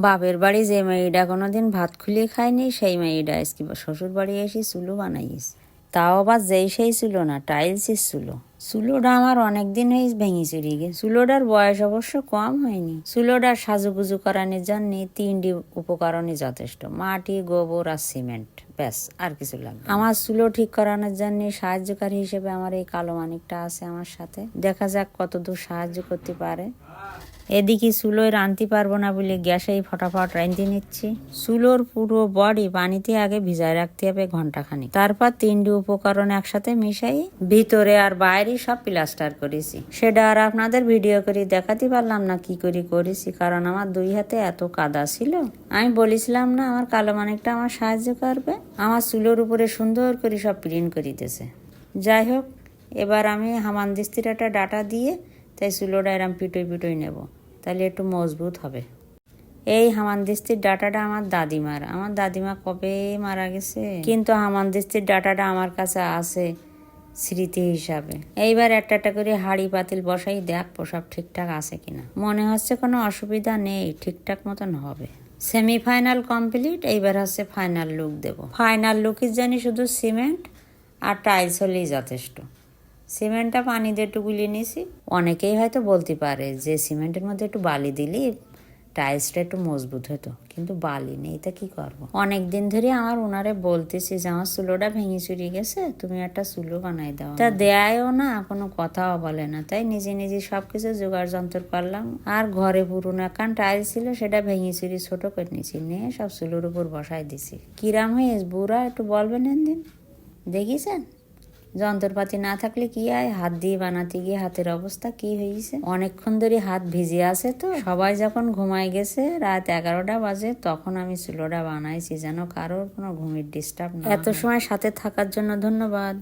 বাপের বাড়ি যে মেয়েটা কোনোদিন ভাত খুলিয়ে খায়নি সেই মেয়েটা আজকে শ্বশুর বাড়ি এসে চুলো বানাইস। তাও আবার যেই সেই ছিল না, টাইলসের চুলো। চুলোটা আমার অনেকদিন হয়ে ভেঙে চুরি গে। চুলোটার বয়স অবশ্য কম হয়নি। চুলোটার সাজুগুজু করানোর জন্য 3টি উপকরণই যথেষ্ট: মাটি, গোবর আর সিমেন্ট। ব্যাস, আর কিছু লাগবে। আমার চুলো ঠিক করানোর জন্য সাহায্যকারী হিসেবে আমার এই কালো মানিকটা আছে আমার সাথে। দেখা যাক কতদূর সাহায্য করতে পারে। এদিকে চুলোয় রাঁধতে পারবো না বলে গ্যাসেই ফটাফট রাঁধতে নিচ্ছি। চুলোর পুরো বডি পানিতে আগে ভিজায় রাখতে হবে ঘন্টাখানিক। তারপর 3টি উপকরণ একসাথে মিশাই ভিতরে আর বাইরে সব প্লাস্টার করেছি। সেটা আর আপনাদের ভিডিও করে দেখাতে পারলাম না কি করে করেছি, কারণ আমার 2 হাতে এত কাদা ছিল। আমি বলেছিলাম না আমার কালো মানিকটা আমার সাহায্য করবে। আমার চুলোর উপরে সুন্দর করে সব প্রিন্ট করিতেছে। যাই হোক, এবার আমি হামানদিস্তির ডাটা দিয়ে তাই চুলোটা এরম পিটোই নেব, তাহলে একটু মজবুত হবে। এই হামানদিস্তির ডাটাটা আমার দাদিমা কবে মারা গেছে, কিন্তু হামানদিস্তির ডাটাটা আমার কাছে আছে স্মৃতি হিসাবে। এইবার একটা করে হাঁড়ি পাতিল বসাই দেখবো সব ঠিকঠাক আছে কিনা। মনে হচ্ছে কোনো অসুবিধা নেই, ঠিকঠাক মতন হবে। সেমিফাইনাল কমপ্লিট, এইবার হচ্ছে ফাইনাল লুক দেব। ফাইনাল লুকের জন্য শুধু সিমেন্ট আর টাইলস হলেই যথেষ্ট। সিমেন্টটা পানি দিয়ে একটু গুলিয়ে নিয়েছি। অনেকেই হয়তো বলতে পারে যে সিমেন্টের মধ্যে একটু বালি দিলি টাইলসটা একটু মজবুত হতো, কিন্তু বালি নেই, তা কি করবো। অনেকদিন ধরে আমার ওনারে বলতেছি যে আমার চুলোটা ভেঙে চুরি গেছে, তুমি একটা চুলো বানাই দাও। তা দেয়ও না, কোনো কথাও বলে না। তাই নিজে সবকিছু জোগাড় যন্ত্র করলাম। আর ঘরে পুরোনো একখান টাইলস ছিল, সেটা ভেঙে চুরি ছোট করে নিয়েছি, নিয়ে সব চুলোর উপর বসাই দিছি। কিরাম হয়েছে বুড়া, একটু বলবেন দিন। দেখিছেন যন্ত্রপাতি না থাকলে কি হয়, হাত দিয়ে বানাতে গিয়ে হাতের অবস্থা কি হয়েছে। অনেকক্ষণ ধরে হাত ভিজে আছে, তো সবাই যখন ঘুমায় গেছে রাত 11টা বাজে, তখন আমি চুলোটা বানাইছি যেন কারোর কোনো ঘুমের ডিস্টার্ব না। এত সময় সাথে থাকার জন্য ধন্যবাদ।